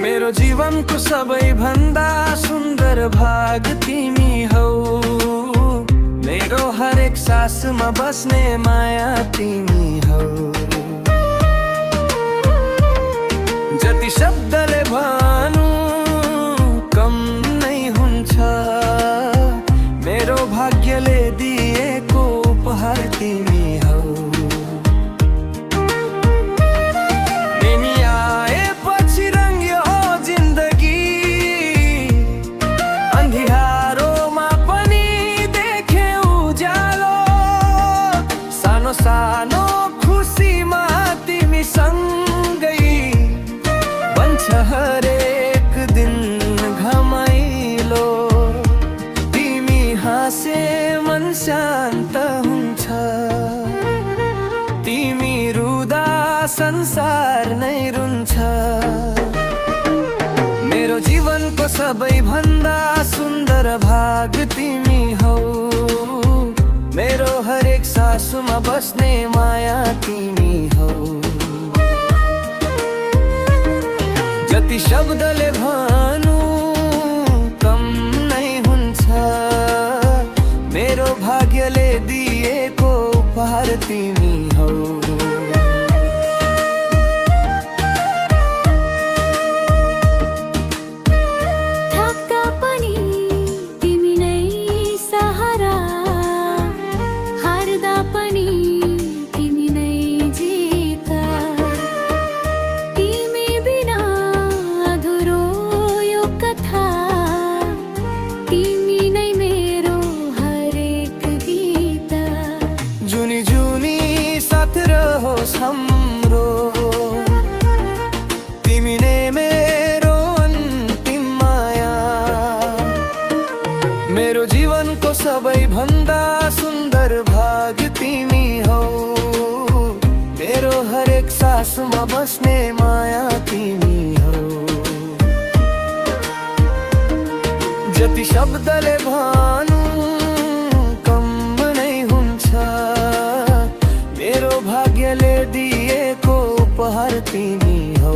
मेरो जीवनको सबैभन्दा सुन्दर भाग तिमी हौ। मेरो हरेक सासमा बस्ने माया तिमी हौ। जति शब्दले भनु कम नै हुन्छ, मेरो भाग्यले दिएको उपहार तिमी हौ। आएपछि रङ्ग्यो जिन्दगी, अन्धियारोमा पनि देखे उज्यालो। सानो सानो खुसीमा तिमी सँगै बन्छ हरेक दिन घमाइलो। तिमी हाँसे मन शान्त हुन्छ, तिमी रुदा संसार नै रुन्छ। मेरो जीवनको सबैभन्दा सुन्दर भाग तिमी हौ। मेरो हरेक सासुमा बस्ने माया तिमी हौ। जति शब्दले भनु कम नै हुन्छ, मेरो भाग्यले दिएको उपहार तिमी हौ। हाम्रो तिमी नै मेरो अन्तिम माया। मेरो जीवनको सबैभन्दा सुन्दर भाग तिमी हौ। मेरो हरेक सासमा बस्ने माया तिमी हौ। जति शब्दले भनु कम नै हुन्छ, मेरो भाग्यले दिएको उपहार तिमी हौ।